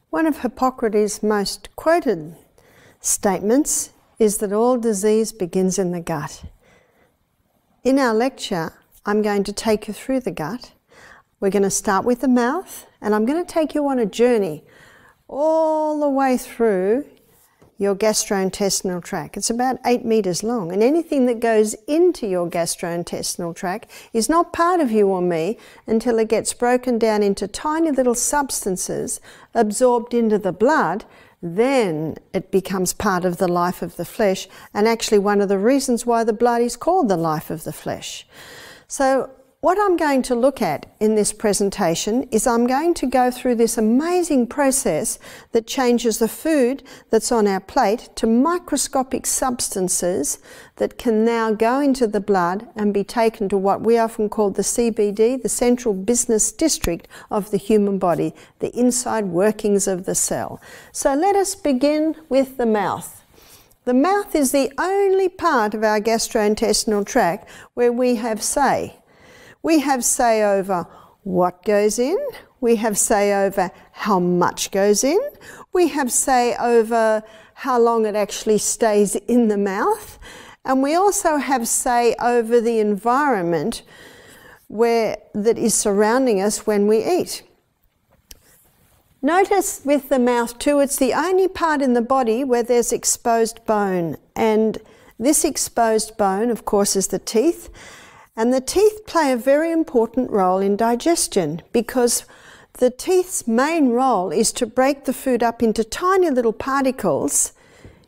One of Hippocrates' most quoted statements is that all disease begins in the gut. In our lecture, I'm going to take you through the gut. We're going to start with the mouth, and I'm going to take you on a journey all the way through your gastrointestinal tract. It's about 8 meters long, and anything that goes into your gastrointestinal tract is not part of you or me until it gets broken down into tiny little substances absorbed into the blood. Then it becomes part of the life of the flesh, and actually one of the reasons why the blood is called the life of the flesh. So what I'm going to look at in this presentation is I'm going to go through this amazing process that changes the food that's on our plate to microscopic substances that can now go into the blood and be taken to what we often call the CBD, the central business district of the human body, the inside workings of the cell. So let us begin with the mouth. The mouth is the only part of our gastrointestinal tract where we have say. We have say over what goes in, we have say over how much goes in, we have say over how long it actually stays in the mouth, and we also have say over the environment that is surrounding us when we eat. Notice with the mouth too, it's the only part in the body where there's exposed bone, and this exposed bone, of course, is the teeth. And the teeth play a very important role in digestion because the teeth's main role is to break the food up into tiny little particles.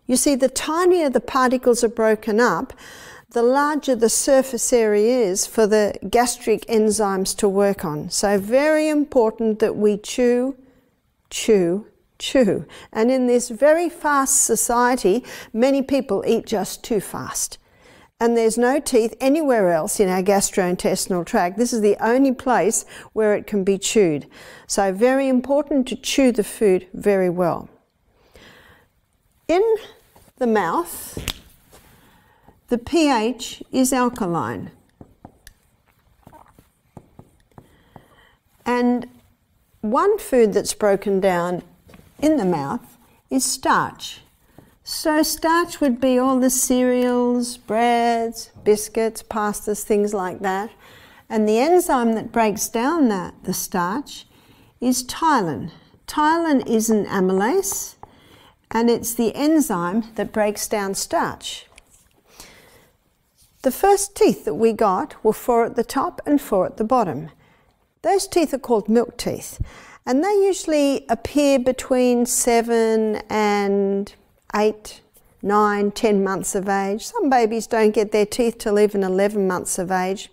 You see, the tinier the particles are broken up, the larger the surface area is for the gastric enzymes to work on. So very important that we chew, chew, chew. And in this very fast society, many people eat just too fast. And there's no teeth anywhere else in our gastrointestinal tract. This is the only place where it can be chewed. So very important to chew the food very well. In the mouth, the pH is alkaline. And one food that's broken down in the mouth is starch. So starch would be all the cereals, breads, biscuits, pastas, things like that. And the enzyme that breaks down the starch is ptyalin. Ptyalin is an amylase, and it's the enzyme that breaks down starch. The first teeth that we got were 4 at the top and 4 at the bottom. Those teeth are called milk teeth, and they usually appear between 7 and 8, 9, 10 months of age. Some babies don't get their teeth till even 11 months of age.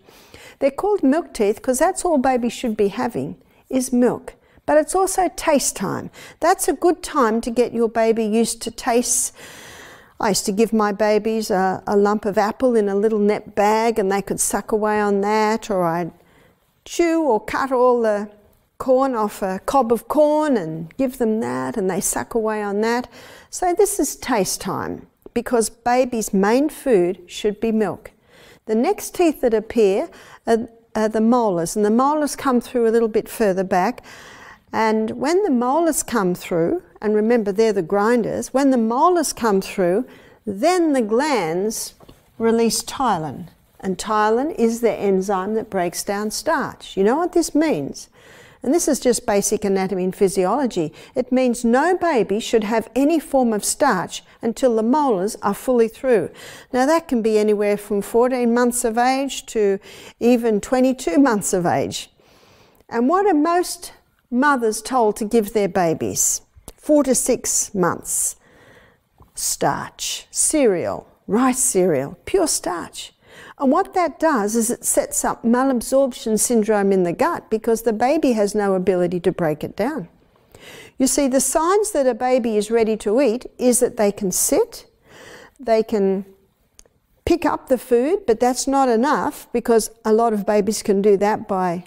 They're called milk teeth because that's all babies should be having, is milk. But it's also taste time. That's a good time to get your baby used to tastes. I used to give my babies a lump of apple in a little net bag and they could suck away on that, or I'd chew or cut all the corn off a cob of corn and give them that and they suck away on that. So this is taste time because baby's main food should be milk. The next teeth that appear are the molars, and the molars come through a little bit further back. And when the molars come through, and remember they're the grinders, when the molars come through, then the glands release ptyalin. And ptyalin is the enzyme that breaks down starch. You know what this means? And this is just basic anatomy and physiology. It means no baby should have any form of starch until the molars are fully through. Now that can be anywhere from 14 months of age to even 22 months of age. And what are most mothers told to give their babies? 4 to 6 months. Starch, cereal, rice cereal, pure starch. And what that does is it sets up malabsorption syndrome in the gut because the baby has no ability to break it down. You see, the signs that a baby is ready to eat is that they can sit, they can pick up the food, but that's not enough because a lot of babies can do that by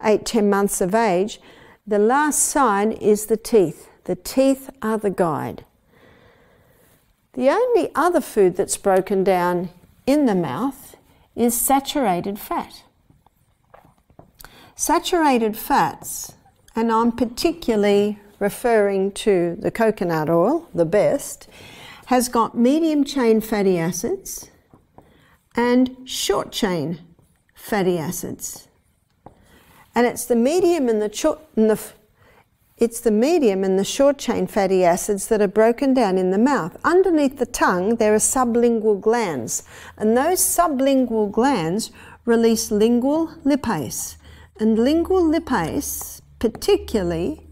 8, 10 months of age. The last sign is the teeth. The teeth are the guide. The only other food that's broken down in the mouth is saturated fat. Saturated fats, and I'm particularly referring to the coconut oil, the best, has got medium chain fatty acids and short chain fatty acids. And it's the medium and the short chain fatty acids that are broken down in the mouth. Underneath the tongue there are sublingual glands, and those sublingual glands release lingual lipase. And lingual lipase particularly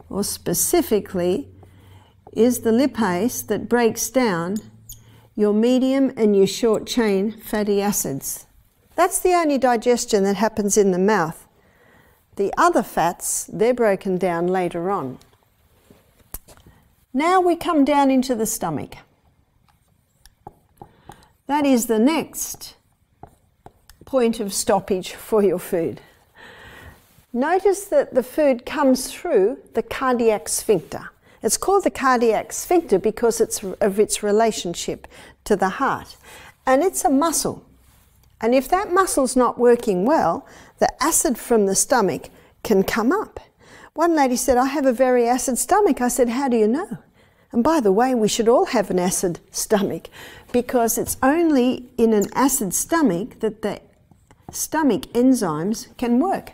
or specifically is the lipase that breaks down your medium and your short chain fatty acids. That's the only digestion that happens in the mouth. The other fats, they're broken down later on. Now we come down into the stomach. That is the next point of stoppage for your food. Notice that the food comes through the cardiac sphincter. It's called the cardiac sphincter because of its relationship to the heart. And it's a muscle. And if that muscle's not working well, the acid from the stomach can come up. One lady said, I have a very acid stomach. I said, how do you know? And by the way, we should all have an acid stomach, because it's only in an acid stomach that the stomach enzymes can work.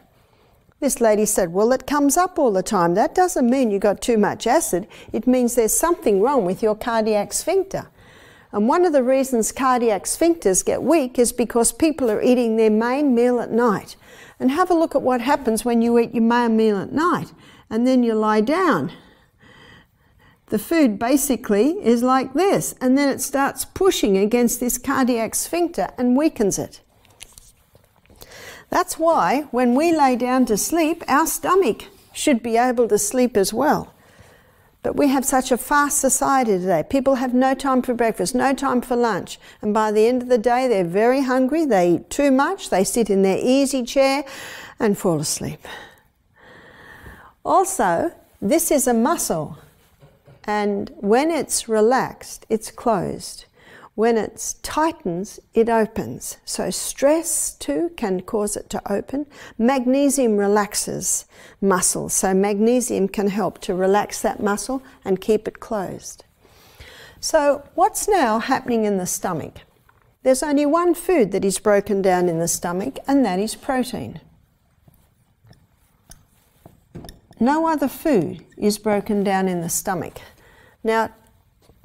This lady said, well, it comes up all the time. That doesn't mean you got too much acid. It means there's something wrong with your cardiac sphincter. And one of the reasons cardiac sphincters get weak is because people are eating their main meal at night. And have a look at what happens when you eat your main meal at night and then you lie down. The food basically is like this, and then it starts pushing against this cardiac sphincter and weakens it. That's why when we lay down to sleep, our stomach should be able to sleep as well. But we have such a fast society today. People have no time for breakfast, no time for lunch. And by the end of the day, they're very hungry. They eat too much. They sit in their easy chair and fall asleep. Also, this is a muscle. And when it's relaxed, it's closed. When it tightens, it opens. So stress too can cause it to open. Magnesium relaxes muscles. So magnesium can help to relax that muscle and keep it closed. So what's now happening in the stomach? There's only one food that is broken down in the stomach, and that is protein. No other food is broken down in the stomach. Now,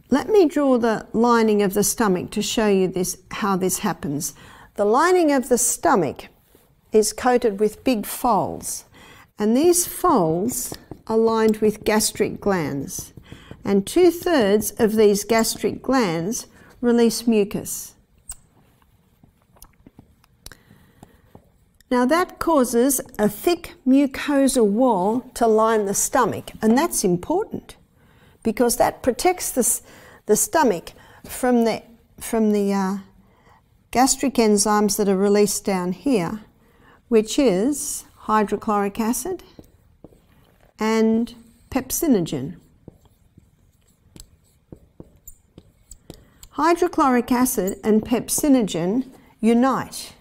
let me draw the lining of the stomach to show you how this happens. The lining of the stomach is coated with big folds, and these folds are lined with gastric glands, and 2/3 of these gastric glands release mucus. Now that causes a thick mucosal wall to line the stomach, and that's important because that protects the stomach from the gastric enzymes that are released down here, which is hydrochloric acid and pepsinogen. Hydrochloric acid and pepsinogen unite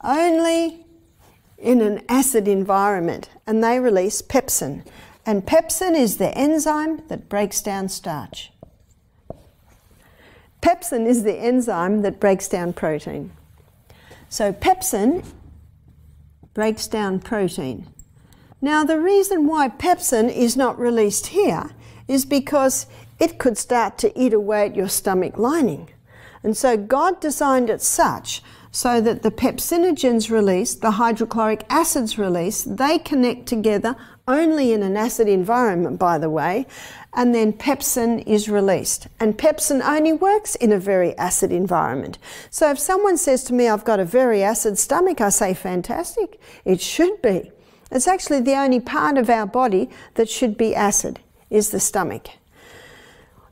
only in an acid environment, and they release pepsin. And pepsin is the enzyme that breaks down starch. Pepsin is the enzyme that breaks down protein. So pepsin breaks down protein. Now the reason why pepsin is not released here is because it could start to eat away at your stomach lining. And so God designed it such so that the pepsinogens released, the hydrochloric acids released, they connect together only in an acid environment, by the way, and then pepsin is released. And pepsin only works in a very acid environment. So if someone says to me, I've got a very acid stomach, I say, fantastic, it should be. It's actually the only part of our body that should be acid, is the stomach.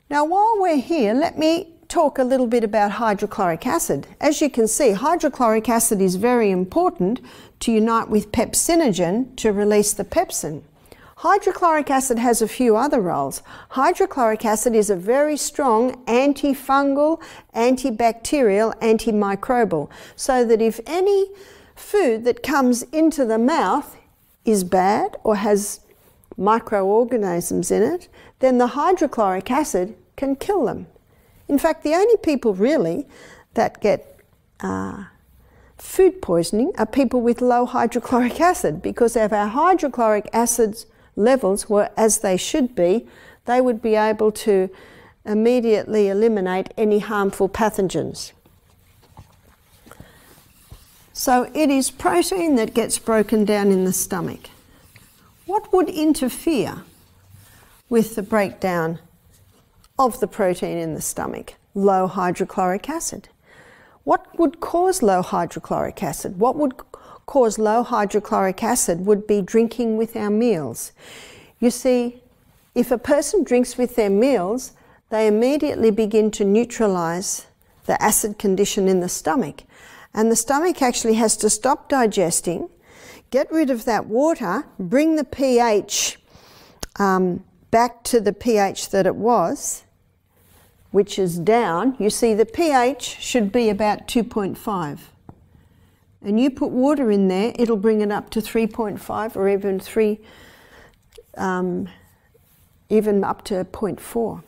Now while we're here, let me talk a little bit about hydrochloric acid. As you can see, hydrochloric acid is very important to unite with pepsinogen to release the pepsin. Hydrochloric acid has a few other roles. Hydrochloric acid is a very strong antifungal, antibacterial, antimicrobial, so that if any food that comes into the mouth is bad or has microorganisms in it, then the hydrochloric acid can kill them. In fact, the only people really that get food poisoning are people with low hydrochloric acid, because if our hydrochloric acid levels were as they should be, they would be able to immediately eliminate any harmful pathogens. So it is protein that gets broken down in the stomach. What would interfere with the breakdown of the protein in the stomach? Low hydrochloric acid. What would cause low hydrochloric acid? What would cause low hydrochloric acid would be drinking with our meals. You see, if a person drinks with their meals, they immediately begin to neutralize the acid condition in the stomach. And the stomach actually has to stop digesting, get rid of that water, bring the pH back to the pH that it was, which is down. You see, the pH should be about 2.5. And you put water in there, it'll bring it up to 3.5 or even even up to 0.4.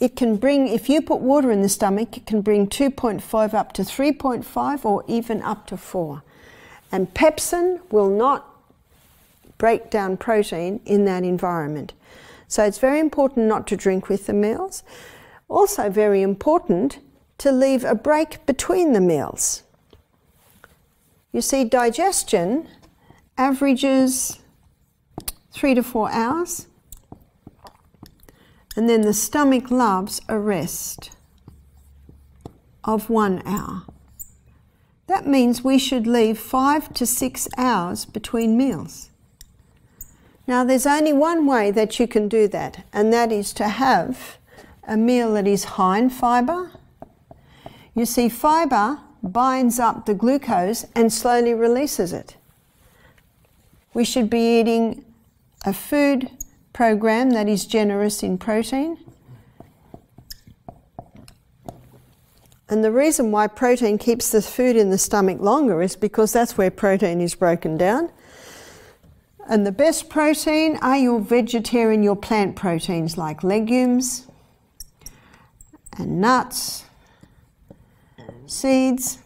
It can bring, if you put water in the stomach, it can bring 2.5 up to 3.5 or even up to 4. And pepsin will not break down protein in that environment. So it's very important not to drink with the meals. Also very important to leave a break between the meals. You see, digestion averages 3 to 4 hours. And then the stomach loves a rest of 1 hour. That means we should leave 5 to 6 hours between meals. Now, there's only one way that you can do that, and that is to have a meal that is high in fibre. You see, fibre binds up the glucose and slowly releases it. We should be eating a food program that is generous in protein. And the reason why protein keeps the food in the stomach longer is because that's where protein is broken down. And the best protein are your vegetarian, your plant proteins like legumes and nuts, seeds.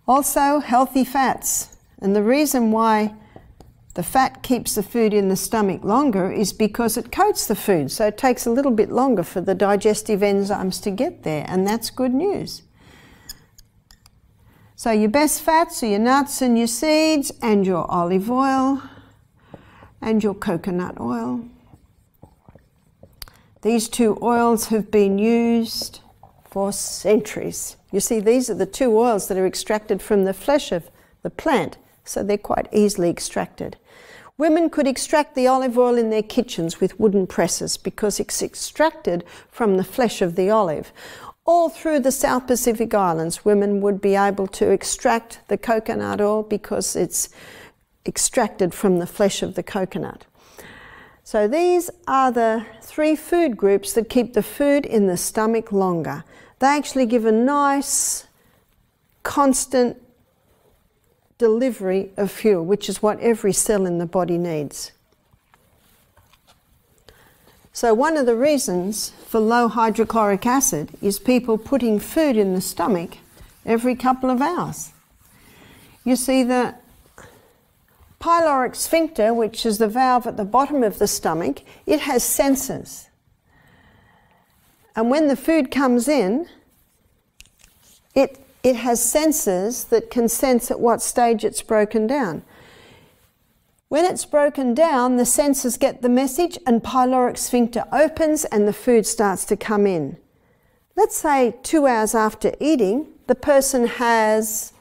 Also healthy fats. And the reason why the fat keeps the food in the stomach longer is because it coats the food, so it takes a little bit longer for the digestive enzymes to get there, and that's good news. So your best fats are your nuts and your seeds and your olive oil and your coconut oil. These two oils have been used for centuries. You see, these are the two oils that are extracted from the flesh of the plant, so they're quite easily extracted. Women could extract the olive oil in their kitchens with wooden presses because it's extracted from the flesh of the olive. All through the South Pacific Islands, women would be able to extract the coconut oil because it's extracted from the flesh of the coconut. So these are the 3 food groups that keep the food in the stomach longer. They actually give a nice, constant delivery of fuel, which is what every cell in the body needs. So one of the reasons for low hydrochloric acid is people putting food in the stomach every couple of hours. You see, the pyloric sphincter, which is the valve at the bottom of the stomach, it has sensors. And when the food comes in, it has sensors that can sense at what stage it's broken down. When it's broken down, the sensors get the message and pyloric sphincter opens and the food starts to come in. Let's say 2 hours after eating, the person has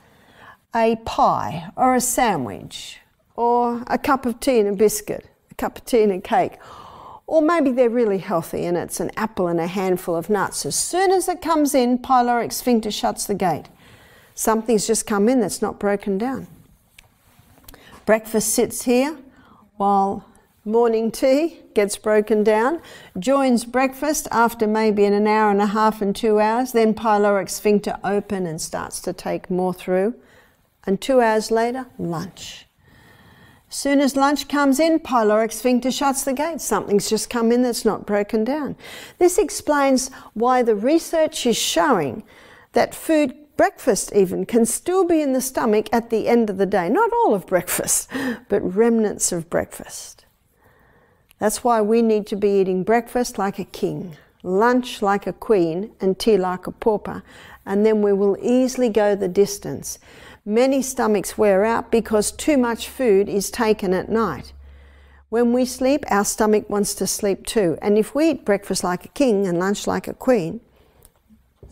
a pie or a sandwich or a cup of tea and a biscuit, a cup of tea and a cake. Or maybe they're really healthy and it's an apple and a handful of nuts. As soon as it comes in, pyloric sphincter shuts the gate. Something's just come in that's not broken down. Breakfast sits here while morning tea gets broken down, joins breakfast after maybe an hour and a half and 2 hours, then pyloric sphincter open and starts to take more through, and 2 hours later, lunch. As soon as lunch comes in, pyloric sphincter shuts the gate. Something's just come in that's not broken down. This explains why the research is showing that food, breakfast even, can still be in the stomach at the end of the day. Not all of breakfast, but remnants of breakfast. That's why we need to be eating breakfast like a king, lunch like a queen, and tea like a pauper, and then we will easily go the distance. Many stomachs wear out because too much food is taken at night. When we sleep, our stomach wants to sleep too. And if we eat breakfast like a king and lunch like a queen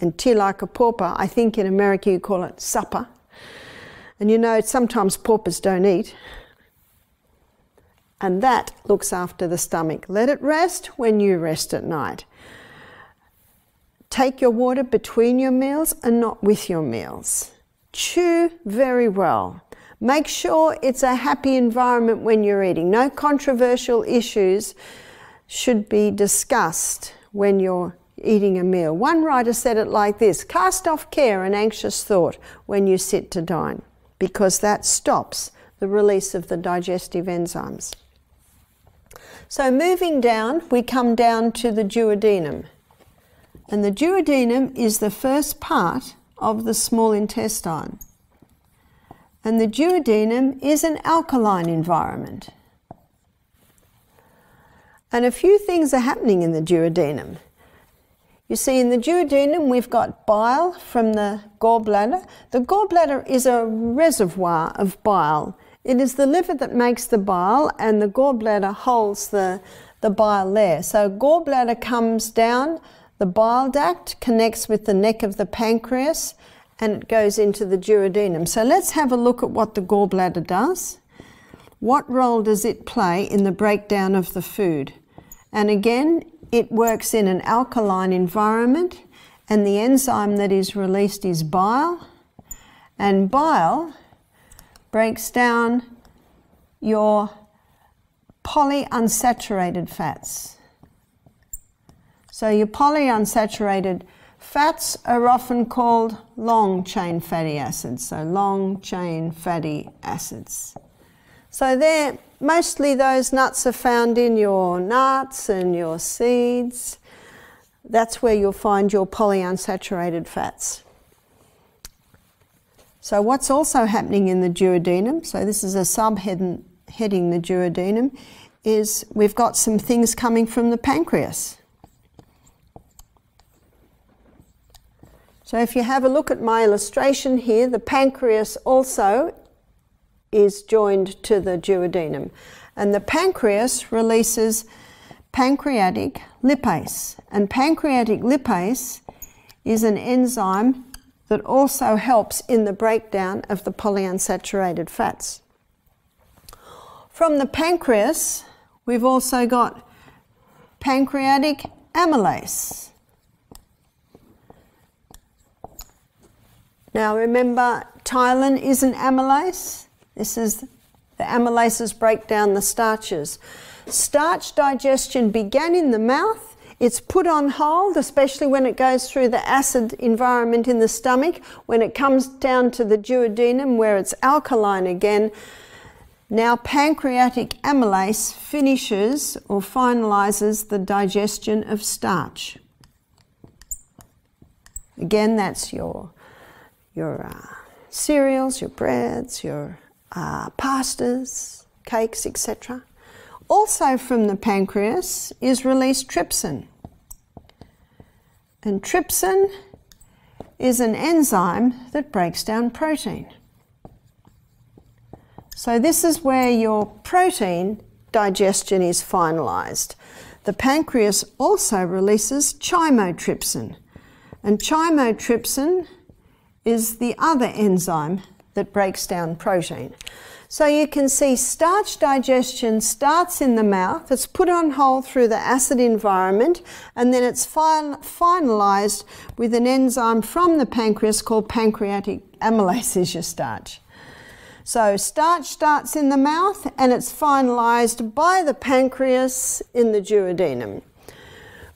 and tea like a pauper, I think in America you call it supper. And you know, sometimes paupers don't eat. And that looks after the stomach. Let it rest when you rest at night. Take your water between your meals and not with your meals. Chew very well. Make sure it's a happy environment when you're eating. No controversial issues should be discussed when you're eating a meal. One writer said it like this: cast off care and anxious thought when you sit to dine, because that stops the release of the digestive enzymes. So moving down, we come down to the duodenum. And the duodenum is the first part of the small intestine. And the duodenum is an alkaline environment. And a few things are happening in the duodenum. You see, in the duodenum we've got bile from the gallbladder. The gallbladder is a reservoir of bile. It is the liver that makes the bile, and the gallbladder holds the bile there. So gallbladder comes down, the bile duct connects with the neck of the pancreas, and it goes into the duodenum. So let's have a look at what the gallbladder does. What role does it play in the breakdown of the food? And again, it works in an alkaline environment, and the enzyme that is released is bile, and bile breaks down your polyunsaturated fats. So your polyunsaturated fats are often called long-chain fatty acids, so long-chain fatty acids. So they're mostly, those nuts are found in your nuts and your seeds. That's where you'll find your polyunsaturated fats. So what's also happening in the duodenum, so this is a subheading, the duodenum, is we've got some things coming from the pancreas. So if you have a look at my illustration here, the pancreas also is joined to the duodenum. And the pancreas releases pancreatic lipase. And pancreatic lipase is an enzyme that also helps in the breakdown of the polyunsaturated fats. From the pancreas, we've also got pancreatic amylase. Now remember, ptyalin is an amylase. This is the amylases break down the starches. Starch digestion began in the mouth. It's put on hold, especially when it goes through the acid environment in the stomach. When it comes down to the duodenum, where it's alkaline again, now pancreatic amylase finishes or finalizes the digestion of starch. Again, that's your cereals, your breads, your pastas, cakes, etc. Also from the pancreas is released trypsin. And trypsin is an enzyme that breaks down protein. So this is where your protein digestion is finalized. The pancreas also releases chymotrypsin. And chymotrypsin is the other enzyme that breaks down protein. So you can see starch digestion starts in the mouth, it's put on hold through the acid environment, and then it's finalized with an enzyme from the pancreas called pancreatic amylase is your starch. So starch starts in the mouth and it's finalized by the pancreas in the duodenum.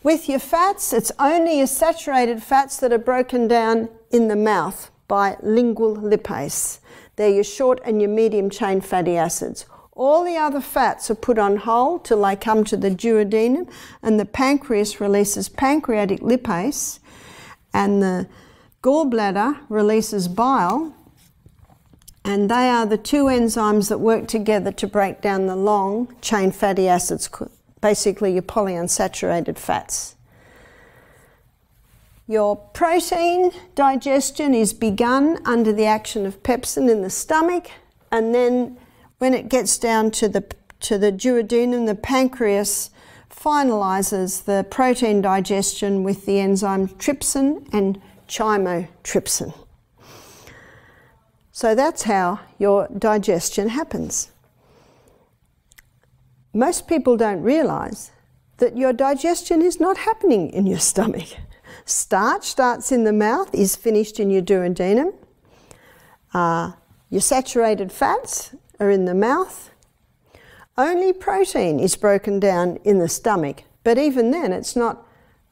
With your fats, it's only your saturated fats that are broken down in the mouth by lingual lipase. They're your short and your medium chain fatty acids. All the other fats are put on hold till they come to the duodenum, and the pancreas releases pancreatic lipase, and the gallbladder releases bile, and they are the two enzymes that work together to break down the long chain fatty acids, basically your polyunsaturated fats. Your protein digestion is begun under the action of pepsin in the stomach, and then when it gets down to the duodenum, the pancreas finalizes the protein digestion with the enzyme trypsin and chymotrypsin. So that's how your digestion happens. Most people don't realize that your digestion is not happening in your stomach. Starch starts in the mouth, is finished in your duodenum. Your saturated fats are in the mouth. Only protein is broken down in the stomach, but even then it's not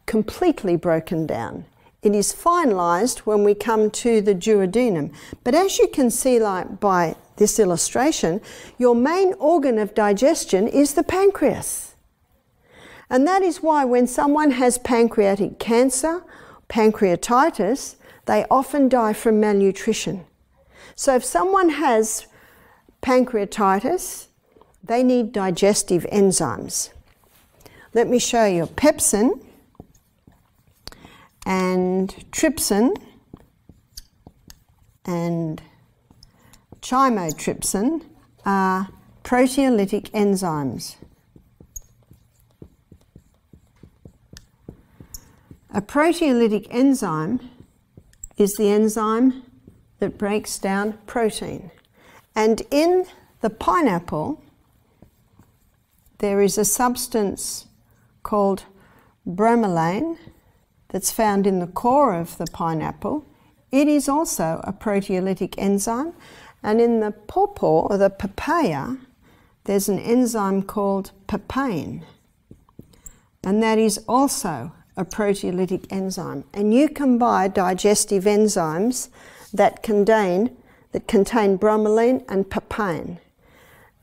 completely broken down. It is finalized when we come to the duodenum. But as you can see, like by this illustration, your main organ of digestion is the pancreas. And that is why when someone has pancreatic cancer, pancreatitis, they often die from malnutrition. So if someone has pancreatitis, they need digestive enzymes. Let me show you. Pepsin and trypsin and chymotrypsin are proteolytic enzymes. A proteolytic enzyme is the enzyme that breaks down protein. And in the pineapple, there is a substance called bromelain that's found in the core of the pineapple. It is also a proteolytic enzyme. And in the pawpaw, or the papaya, there's an enzyme called papain. And that is also a proteolytic enzyme. And you can buy digestive enzymes that contain bromelain and papain.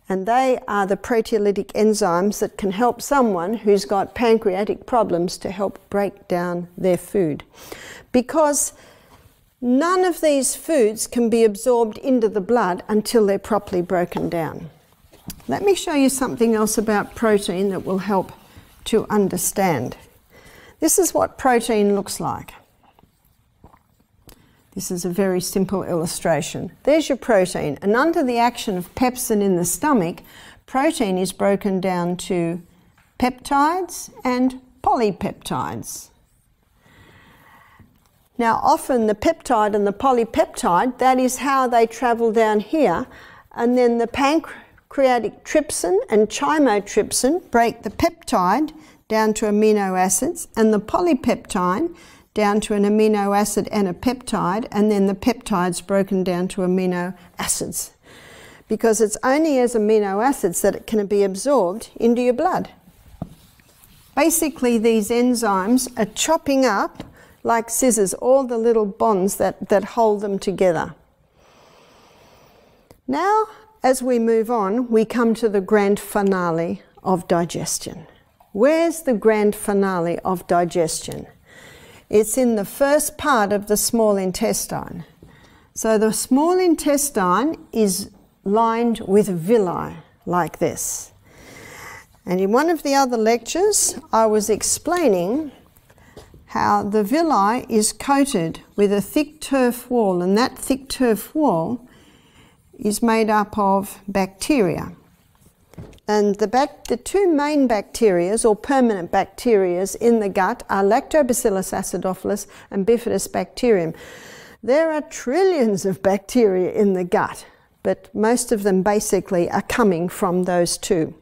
And they are the proteolytic enzymes that can help someone who's got pancreatic problems to help break down their food. Because none of these foods can be absorbed into the blood until they're properly broken down. Let me show you something else about protein that will help to understand. This is what protein looks like. This is a very simple illustration. There's your protein, and under the action of pepsin in the stomach, protein is broken down to peptides and polypeptides. Now often the peptide and the polypeptide, that is how they travel down here, and then the pancreatic trypsin and chymotrypsin break the peptide down to amino acids, and the polypeptide down to an amino acid and a peptide, and then the peptide's broken down to amino acids. Because it's only as amino acids that it can be absorbed into your blood. Basically, these enzymes are chopping up, like scissors, all the little bonds that hold them together. Now, as we move on, we come to the grand finale of digestion. Where's the grand finale of digestion? It's in the first part of the small intestine. So the small intestine is lined with villi, like this. And in one of the other lectures, I was explaining how the villi is coated with a thick turf wall, and that thick turf wall is made up of bacteria. And the two main bacteria, or permanent bacteria, in the gut are Lactobacillus acidophilus and Bifidobacterium. There are trillions of bacteria in the gut, but most of them basically are coming from those two.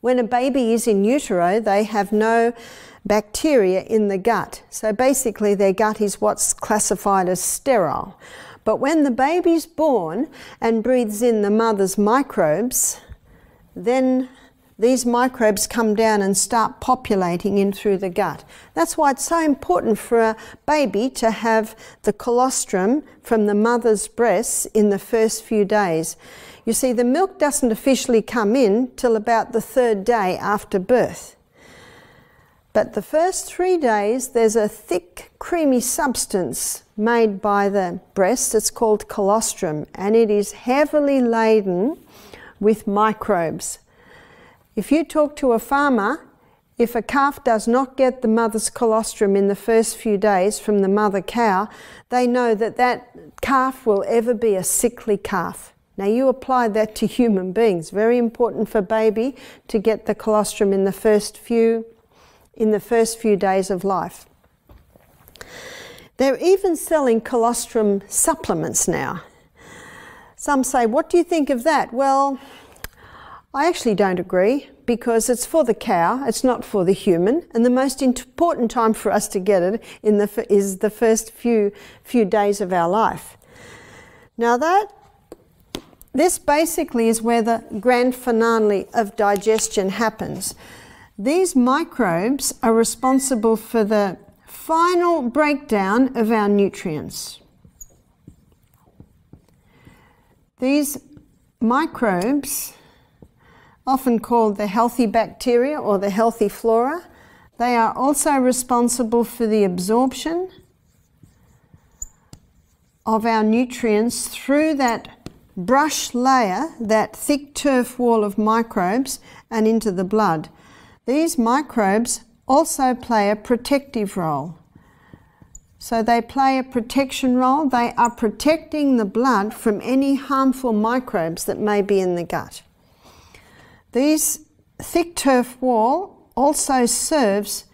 When a baby is in utero, they have no bacteria in the gut. So basically their gut is what's classified as sterile. But when the baby's born and breathes in the mother's microbes, then these microbes come down and start populating in through the gut. That's why it's so important for a baby to have the colostrum from the mother's breasts in the first few days. You see, the milk doesn't officially come in till about the 3rd day after birth. But the first 3 days, there's a thick, creamy substance made by the breast. It's called colostrum, and it is heavily laden with microbes. If you talk to a farmer, if a calf does not get the mother's colostrum in the first few days from the mother cow, they know that that calf will ever be a sickly calf. Now you apply that to human beings. Very important for baby to get the colostrum in the first few days of life. They're even selling colostrum supplements now. Some say, what do you think of that? Well, I actually don't agree, because it's for the cow, it's not for the human, and the most important time for us to get it is the first few days of our life. Now this basically is where the grand finale of digestion happens. These microbes are responsible for the final breakdown of our nutrients. These microbes, often called the healthy bacteria or the healthy flora, they are also responsible for the absorption of our nutrients through that brush layer, that thick turf wall of microbes, and into the blood. These microbes also play a protective role. So they play a protection role. They are protecting the blood from any harmful microbes that may be in the gut. This thick turf wall also serves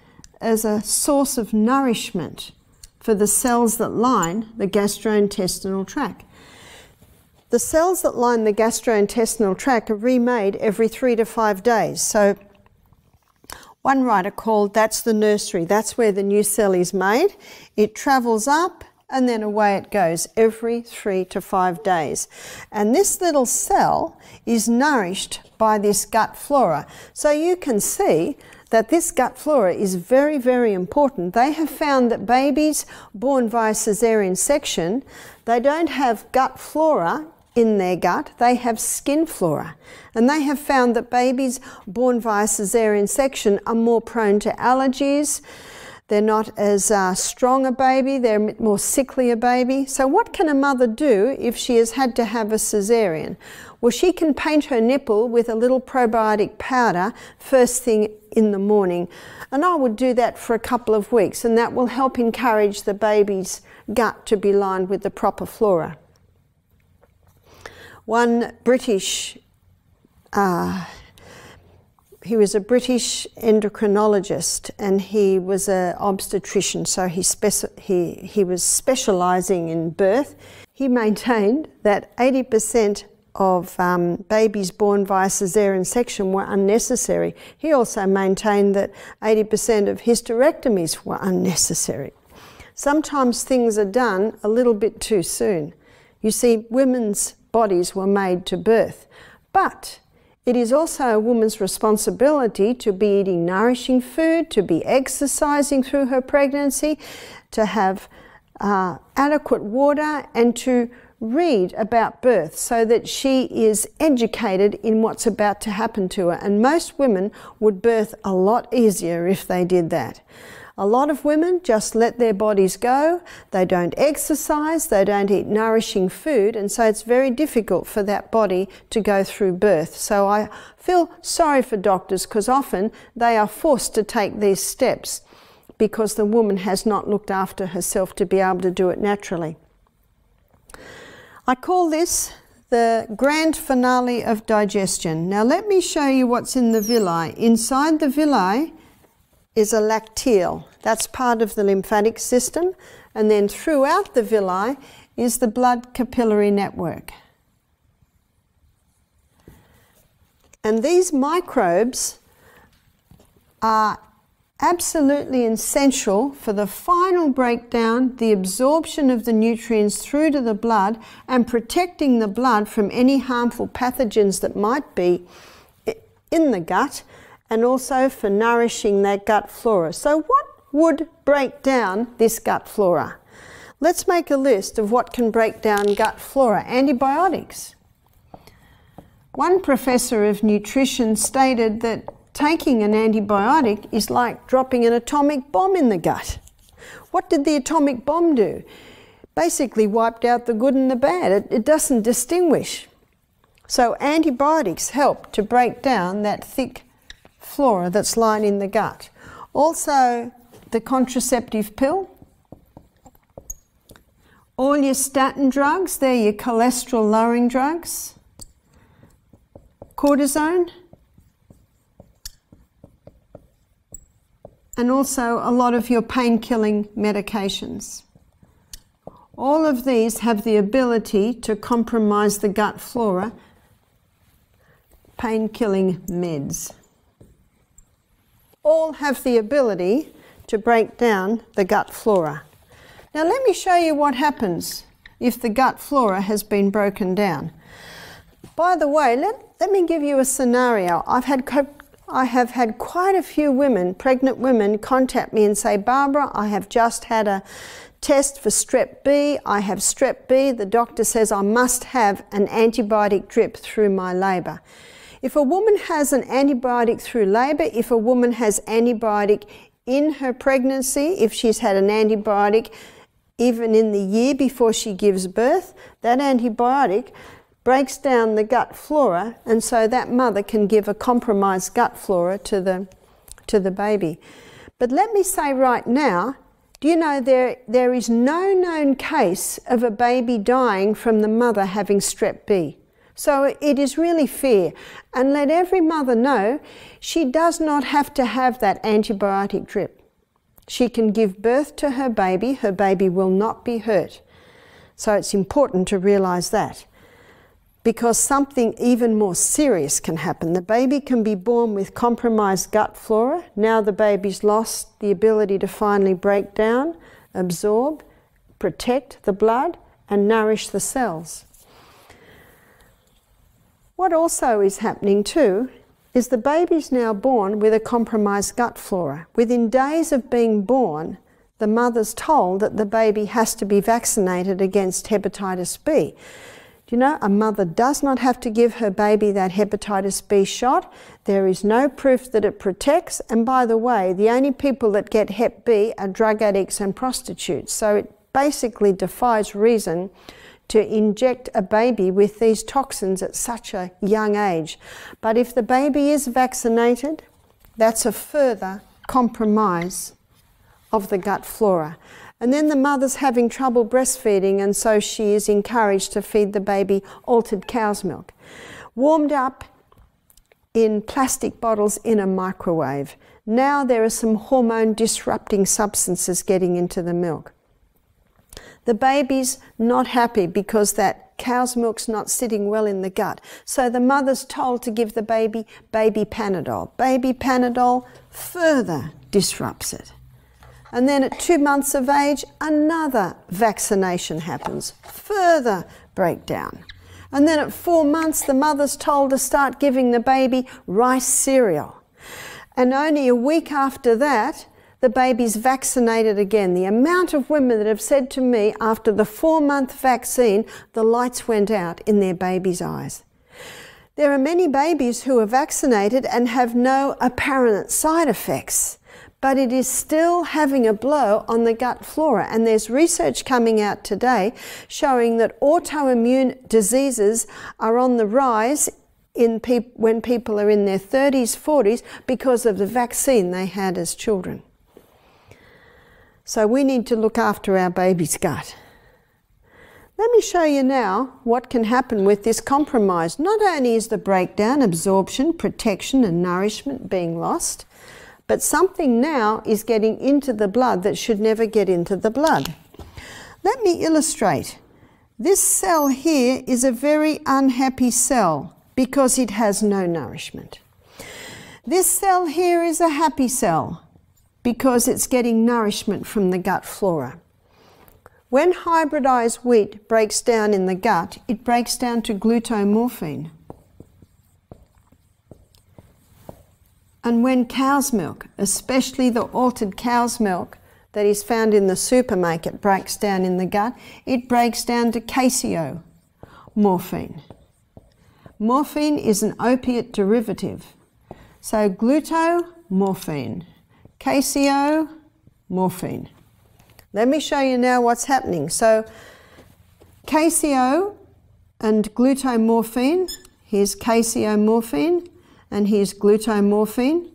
as a source of nourishment for the cells that line the gastrointestinal tract. The cells that line the gastrointestinal tract are remade every 3 to 5 days. So one writer called that's the nursery. That's where the new cell is made. It travels up and then away it goes every 3 to 5 days. And this little cell is nourished by this gut flora. So you can see that this gut flora is very, very important. They have found that babies born via caesarean section, they don't have gut flora in their gut, they have skin flora. And they have found that babies born via caesarean section are more prone to allergies. They're not as strong a baby, they're more sickly a baby. So what can a mother do if she has had to have a caesarean? Well, she can paint her nipple with a little probiotic powder first thing in the morning. And I would do that for a couple of weeks, and that will help encourage the baby's gut to be lined with the proper flora. One British, he was a British endocrinologist, and he was an obstetrician, so he was specialising in birth. He maintained that 80% of babies born via caesarean section were unnecessary. He also maintained that 80% of hysterectomies were unnecessary. Sometimes things are done a little bit too soon. You see, women's bodies were made to birth, but it is also a woman's responsibility to be eating nourishing food, to be exercising through her pregnancy, to have adequate water, and to read about birth so that she is educated in what's about to happen to her. And most women would birth a lot easier if they did that. A lot of women just let their bodies go, they don't exercise, they don't eat nourishing food, and so it's very difficult for that body to go through birth. So I feel sorry for doctors, because often they are forced to take these steps because the woman has not looked after herself to be able to do it naturally. I call this the grand finale of digestion. Now let me show you what's in the villi. Inside the villi is a lacteal. That's part of the lymphatic system, and then throughout the villi is the blood capillary network. And these microbes are absolutely essential for the final breakdown, the absorption of the nutrients through to the blood, and protecting the blood from any harmful pathogens that might be in the gut and also for nourishing that gut flora. So what would break down this gut flora? Let's make a list of what can break down gut flora. Antibiotics. One professor of nutrition stated that taking an antibiotic is like dropping an atomic bomb in the gut. What did the atomic bomb do? Basically wiped out the good and the bad. It doesn't distinguish. So antibiotics help to break down that thick flora that's lying in the gut. Also, the contraceptive pill. All your statin drugs, they're your cholesterol lowering drugs. Cortisone. And also a lot of your pain-killing medications. All of these have the ability to compromise the gut flora. Pain-killing meds. All have the ability to break down the gut flora. Now let me show you what happens if the gut flora has been broken down. By the way, let me give you a scenario. I have had quite a few women, pregnant women, contact me and say, Barbara, I have just had a test for strep B. I have strep B. The doctor says I must have an antibiotic drip through my labour. If a woman has an antibiotic through labour, if a woman has antibiotic in her pregnancy, if she's had an antibiotic even in the year before she gives birth, that antibiotic breaks down the gut flora, and so that mother can give a compromised gut flora to the baby. But let me say right now, do you know there is no known case of a baby dying from the mother having strep B? So it is really fair, and let every mother know she does not have to have that antibiotic drip. She can give birth to her baby will not be hurt. So it's important to realise that, because something even more serious can happen. The baby can be born with compromised gut flora. Now the baby's lost the ability to finally break down, absorb, protect the blood and nourish the cells. What also is happening too is the baby's now born with a compromised gut flora. Within days of being born, the mother's told that the baby has to be vaccinated against hepatitis B. Do you know, a mother does not have to give her baby that hepatitis B shot. There is no proof that it protects. And by the way, the only people that get hep B are drug addicts and prostitutes. So it basically defies reason to inject a baby with these toxins at such a young age. But if the baby is vaccinated, that's a further compromise of the gut flora. And then the mother's having trouble breastfeeding, and so she is encouraged to feed the baby altered cow's milk, warmed up in plastic bottles in a microwave. Now there are some hormone disrupting substances getting into the milk. The baby's not happy because that cow's milk's not sitting well in the gut. So the mother's told to give the baby Panadol. Baby Panadol further disrupts it. And then at 2 months of age, another vaccination happens. Further breakdown. And then at 4 months, the mother's told to start giving the baby rice cereal. And only a week after that, the baby's vaccinated again. The amount of women that have said to me after the 4-month vaccine, the lights went out in their baby's eyes. There are many babies who are vaccinated and have no apparent side effects, but it is still having a blow on the gut flora. And there's research coming out today showing that autoimmune diseases are on the rise when people are in their 30s, 40s, because of the vaccine they had as children. So we need to look after our baby's gut. Let me show you now what can happen with this compromise. Not only is the breakdown, absorption, protection and nourishment being lost, but something now is getting into the blood that should never get into the blood. Let me illustrate. This cell here is a very unhappy cell because it has no nourishment. This cell here is a happy cell because it's getting nourishment from the gut flora. When hybridized wheat breaks down in the gut, it breaks down to glutamorphine. And when cow's milk, especially the altered cow's milk that is found in the supermarket, breaks down in the gut, it breaks down to morphine. Morphine is an opiate derivative. So glutamorphine, morphine. Let me show you now what's happening. So caseo and glutamorphine, here's caseomorphine and here's glutamorphine.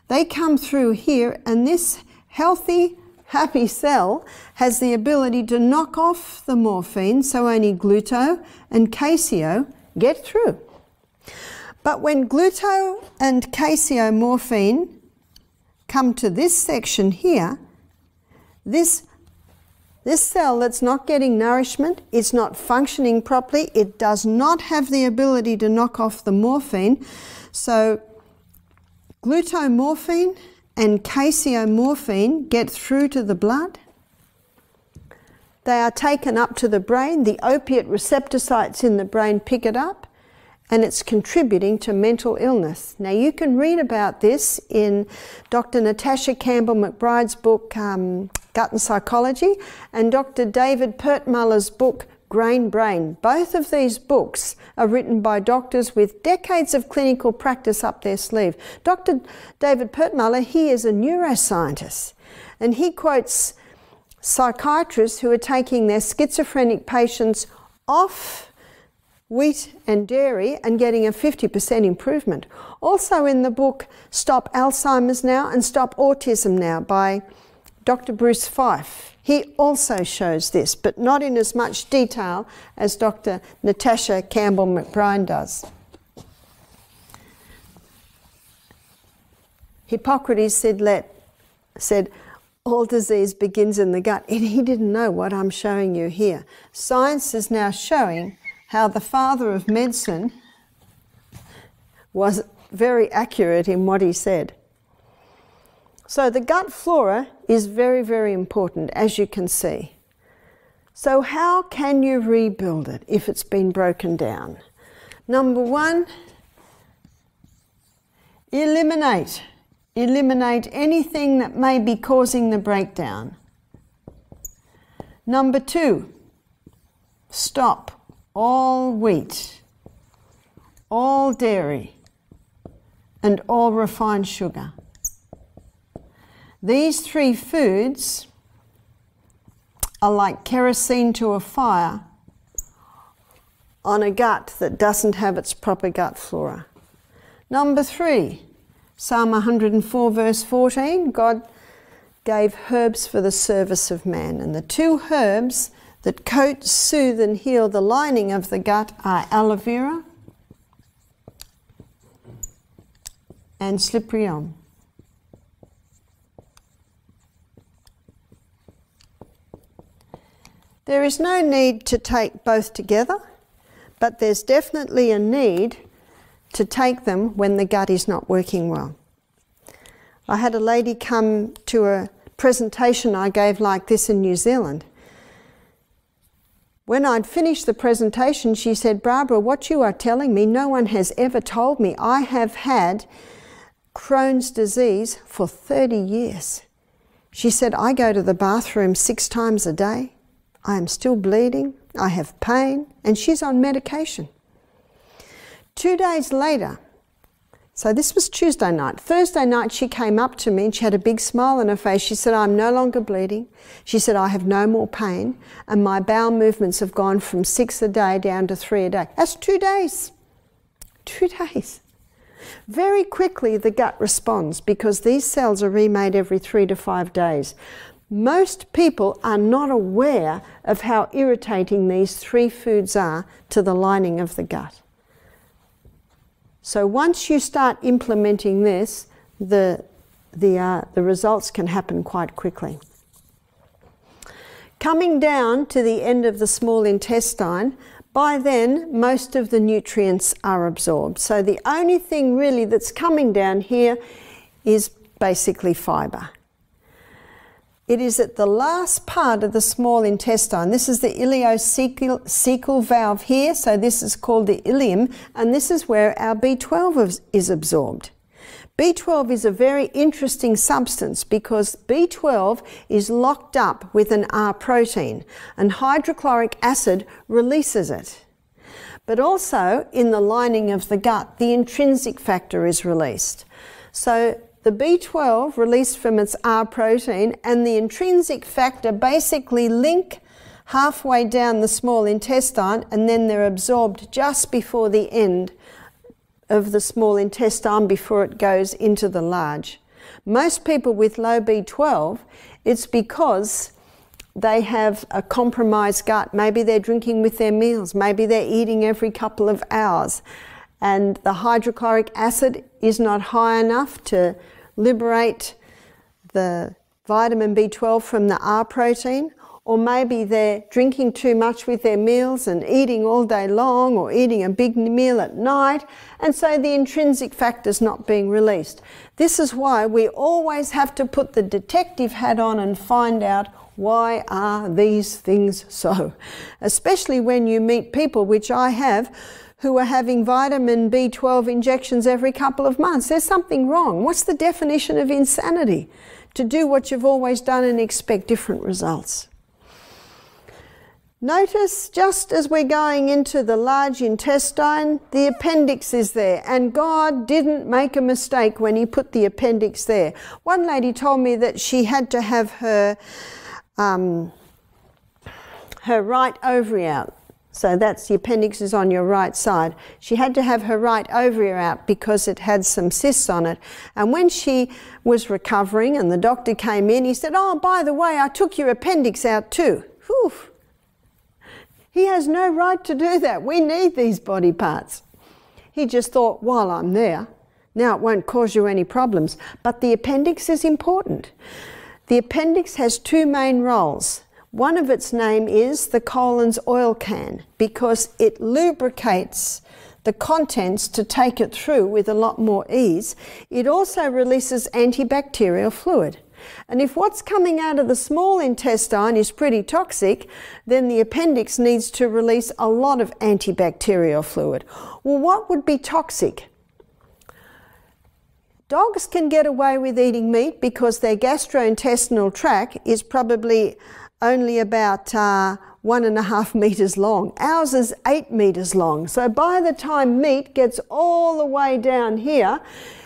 They come through here, and this healthy, happy cell has the ability to knock off the morphine, so only gluto and caseo get through. But when gluto and caseomorphine come to this section here, this cell that's not getting nourishment, it's not functioning properly, it does not have the ability to knock off the morphine. So glutamorphine and caseomorphine get through to the blood. They are taken up to the brain. The opiate receptor sites in the brain pick it up, and it's contributing to mental illness. Now you can read about this in Dr. Natasha Campbell McBride's book, Gut and Psychology, and Dr. David Pertmuller's book, Grain Brain. Both of these books are written by doctors with decades of clinical practice up their sleeve. Dr. David Pertmuller, he is a neuroscientist, and he quotes psychiatrists who are taking their schizophrenic patients off wheat and dairy and getting a 50% improvement. Also in the book Stop Alzheimer's Now and Stop Autism Now by Dr. Bruce Fife. He also shows this, but not in as much detail as Dr. Natasha Campbell McBride does. Hippocrates said, all disease begins in the gut, and he didn't know what I'm showing you here. Science is now showing how the father of medicine was very accurate in what he said. So the gut flora is very, very important, as you can see. So how can you rebuild it if it's been broken down? Number one, eliminate. Eliminate anything that may be causing the breakdown. Number two, stop all wheat, all dairy, and all refined sugar. These three foods are like kerosene to a fire on a gut that doesn't have its proper gut flora. Number three, Psalm 104 verse 14, God gave herbs for the service of man, and the two herbs that coat, soothe and heal the lining of the gut are aloe vera and slippery elm. There is no need to take both together, but there's definitely a need to take them when the gut is not working well. I had a lady come to a presentation I gave like this in New Zealand. When I'd finished the presentation, she said, Barbara, what you are telling me, no one has ever told me. I have had Crohn's disease for 30 years. She said, I go to the bathroom 6 times a day. I am still bleeding, I have pain, and she's on medication. 2 days later, so this was Tuesday night, Thursday night she came up to me and she had a big smile on her face. She said, I'm no longer bleeding. She said, I have no more pain, and my bowel movements have gone from 6 a day down to 3 a day. That's 2 days. 2 days. Very quickly the gut responds because these cells are remade every 3 to 5 days. Most people are not aware of how irritating these three foods are to the lining of the gut. So once you start implementing this, the results can happen quite quickly. Coming down to the end of the small intestine, by then most of the nutrients are absorbed. So the only thing really that's coming down here is basically fibre. It is at the last part of the small intestine. This is the ileocecal valve here, so this is called the ileum, and this is where our B12 is absorbed. B12 is a very interesting substance because B12 is locked up with an R protein and hydrochloric acid releases it. But also in the lining of the gut, the intrinsic factor is released. So the B12 released from its R protein and the intrinsic factor basically link halfway down the small intestine, and then they're absorbed just before the end of the small intestine before it goes into the large. Most people with low B12, it's because they have a compromised gut. Maybe they're drinking with their meals, maybe they're eating every couple of hours, and the hydrochloric acid is not high enough to liberate the vitamin B12 from the R protein. Or maybe they're drinking too much with their meals and eating all day long, or eating a big meal at night, and so the intrinsic factor's not being released. This is why we always have to put the detective hat on and find out, why are these things so? Especially when you meet people, which I have, who are having vitamin B12 injections every couple of months. There's something wrong. What's the definition of insanity? To do what you've always done and expect different results. Notice, just as we're going into the large intestine, the appendix is there, and God didn't make a mistake when He put the appendix there. One lady told me that she had to have her right ovary out. So that's, the appendix is on your right side. She had to have her right ovary out because it had some cysts on it. And when she was recovering and the doctor came in, he said, "Oh, by the way, I took your appendix out too." Whew. He has no right to do that. We need these body parts. He just thought, while I'm there, now it won't cause you any problems. But the appendix is important. The appendix has two main roles. One of its name is the colon's oil can, because it lubricates the contents to take it through with a lot more ease. It also releases antibacterial fluid. And if what's coming out of the small intestine is pretty toxic, then the appendix needs to release a lot of antibacterial fluid. Well, what would be toxic? Dogs can get away with eating meat because their gastrointestinal tract is probably only about 1.5 meters long. Ours is 8 meters long. So by the time meat gets all the way down here,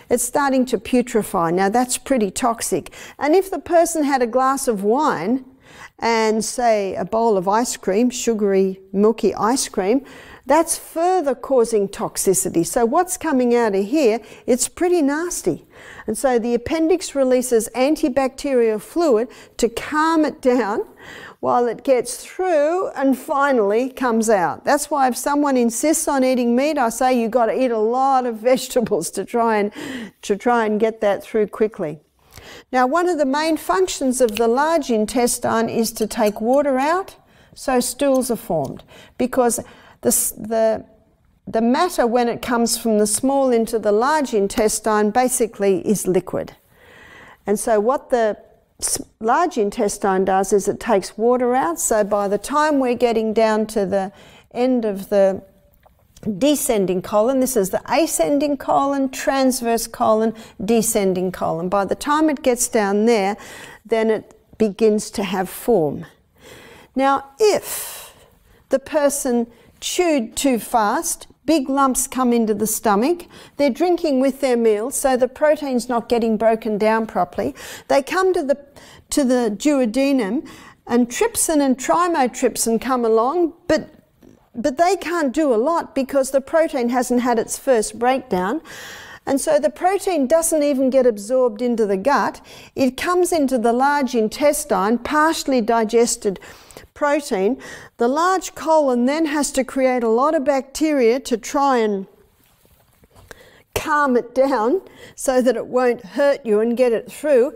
it's starting to putrefy. Now that's pretty toxic. And if the person had a glass of wine and say a bowl of ice cream, sugary, milky ice cream, that's further causing toxicity. So what's coming out of here, it's pretty nasty. And so the appendix releases antibacterial fluid to calm it down while it gets through and finally comes out. That's why if someone insists on eating meat, I say you've got to eat a lot of vegetables to try and get that through quickly. Now, one of the main functions of the large intestine is to take water out, so stools are formed, because the matter, when it comes from the small into the large intestine, basically is liquid. And so what the large intestine does is it takes water out, so by the time we're getting down to the end of the descending colon, this is the ascending colon, transverse colon, descending colon. By the time it gets down there, then it begins to have form. Now, if the person chewed too fast, big lumps come into the stomach, they're drinking with their meals, so the protein's not getting broken down properly. They come to the duodenum, and trypsin and trimotrypsin come along, but they can't do a lot because the protein hasn't had its first breakdown. And so the protein doesn't even get absorbed into the gut. It comes into the large intestine, partially digested protein. The large colon then has to create a lot of bacteria to try and calm it down so that it won't hurt you and get it through.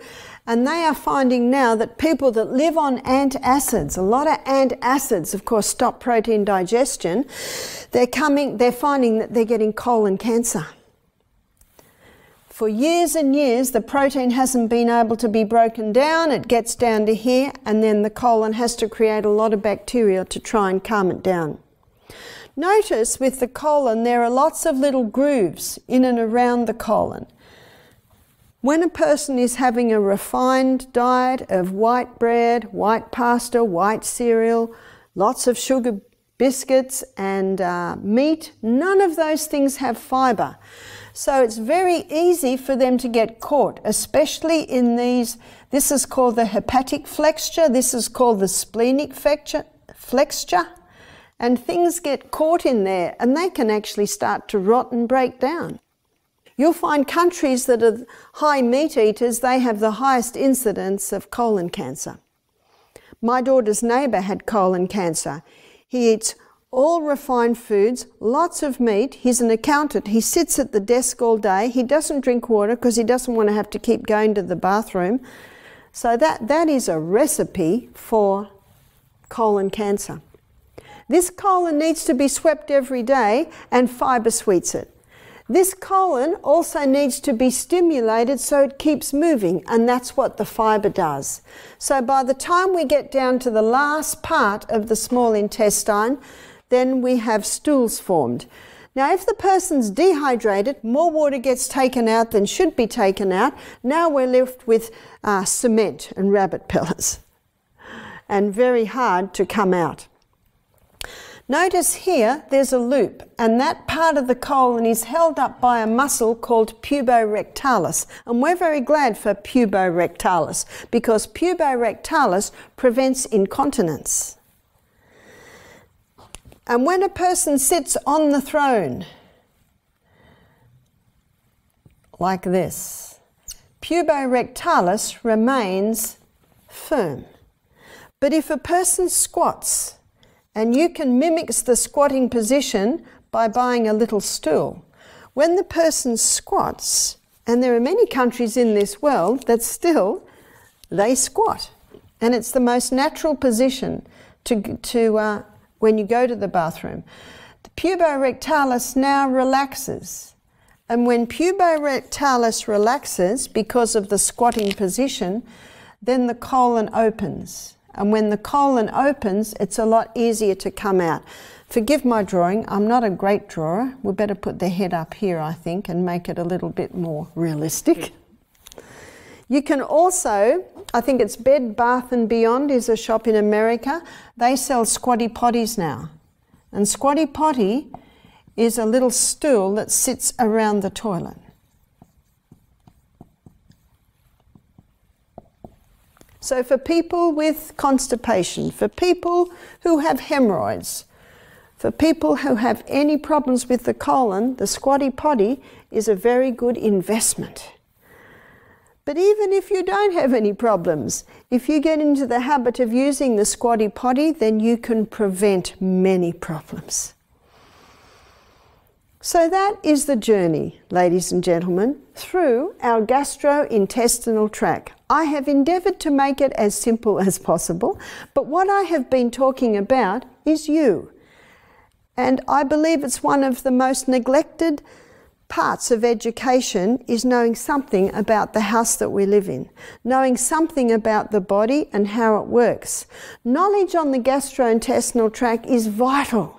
And they are finding now that people that live on antacids, a lot of antacids, of course, stop protein digestion, they're finding that they're getting colon cancer. For years and years, the protein hasn't been able to be broken down. It gets down to here, and then the colon has to create a lot of bacteria to try and calm it down. Notice with the colon, there are lots of little grooves in and around the colon. When a person is having a refined diet of white bread, white pasta, white cereal, lots of sugar biscuits and meat, none of those things have fibre. So it's very easy for them to get caught, especially in these. This is called the hepatic flexure, this is called the splenic flexure, and things get caught in there and they can actually start to rot and break down. You'll find countries that are high meat eaters, they have the highest incidence of colon cancer. My daughter's neighbour had colon cancer. He eats all refined foods, lots of meat. He's an accountant. He sits at the desk all day. He doesn't drink water because he doesn't want to have to keep going to the bathroom. So that is a recipe for colon cancer. This colon needs to be swept every day and fibre sweets it. This colon also needs to be stimulated so it keeps moving, and that's what the fibre does. So by the time we get down to the last part of the small intestine, then we have stools formed. Now if the person's dehydrated, more water gets taken out than should be taken out. Now we're left with cement and rabbit pellets, and very hard to come out. Notice here there's a loop, and that part of the colon is held up by a muscle called puborectalis, and we're very glad for puborectalis because puborectalis prevents incontinence. And when a person sits on the throne like this, puborectalis remains firm. But if a person squats, and you can mimic the squatting position by buying a little stool. When the person squats, and there are many countries in this world that still, they squat. And it's the most natural position to when you go to the bathroom. The puborectalis now relaxes. And when puborectalis relaxes because of the squatting position, then the colon opens. And when the colon opens, it's a lot easier to come out. Forgive my drawing, I'm not a great drawer. We better put the head up here, I think, and make it a little bit more realistic. You can also, I think it's Bed Bath & Beyond is a shop in America. They sell squatty potties now. And squatty potty is a little stool that sits around the toilet. So for people with constipation, for people who have hemorrhoids, for people who have any problems with the colon, the squatty potty is a very good investment. But even if you don't have any problems, if you get into the habit of using the squatty potty, then you can prevent many problems. So that is the journey, ladies and gentlemen, through our gastrointestinal tract. I have endeavoured to make it as simple as possible, but what I have been talking about is you. And I believe it's one of the most neglected parts of education is knowing something about the house that we live in, knowing something about the body and how it works. Knowledge on the gastrointestinal tract is vital,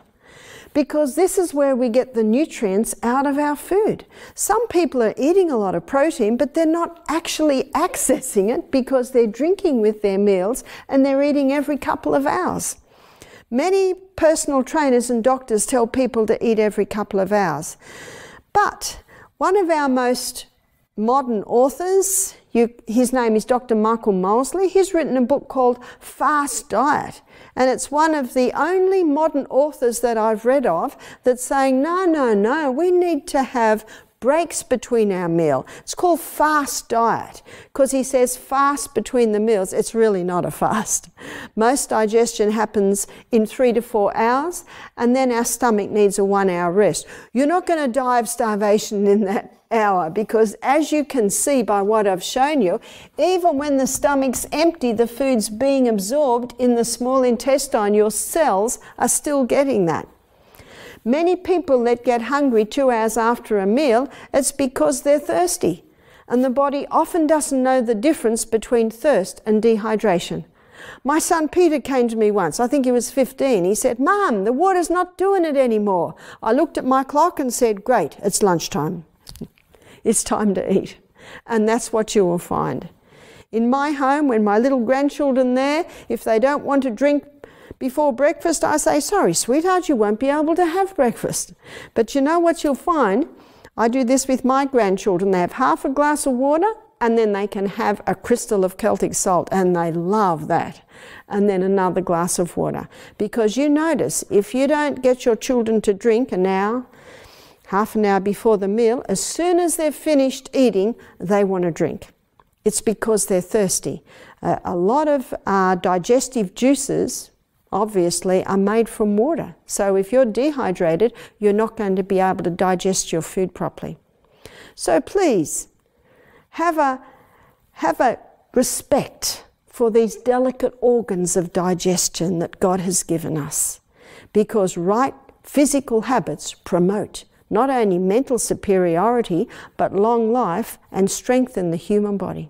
because this is where we get the nutrients out of our food. Some people are eating a lot of protein, but they're not actually accessing it because they're drinking with their meals and they're eating every couple of hours. Many personal trainers and doctors tell people to eat every couple of hours. But one of our most modern authors, his name is Dr. Michael Mosley, he's written a book called Fast Diet. And it's one of the only modern authors that I've read of that's saying, no, we need to have breaks between our meal. It's called fast diet because he says fast between the meals. It's really not a fast. Most digestion happens in 3 to 4 hours, and then our stomach needs a 1 hour rest. You're not going to die of starvation in that hour, because as you can see by what I've shown you, even when the stomach's empty, the food's being absorbed in the small intestine. Your cells are still getting that. Many people that get hungry 2 hours after a meal, it's because they're thirsty. And the body often doesn't know the difference between thirst and dehydration. My son Peter came to me once, I think he was 15. He said, "Mum, the water's not doing it anymore." I looked at my clock and said, "Great, it's lunchtime. It's time to eat." And that's what you will find. In my home, when my little grandchildren there, if they don't want to drink before breakfast, I say, sorry, sweetheart, you won't be able to have breakfast. But you know what you'll find? I do this with my grandchildren. They have half a glass of water, and then they can have a crystal of Celtic salt, and they love that. And then another glass of water. Because you notice, if you don't get your children to drink an hour, half an hour before the meal, as soon as they've finished eating, they want to drink. It's because they're thirsty. A lot of digestive juices, obviously, are made from water. So if you're dehydrated, you're not going to be able to digest your food properly. So please, have a respect for these delicate organs of digestion that God has given us. Because right physical habits promote not only mental superiority, but long life and strengthen the human body.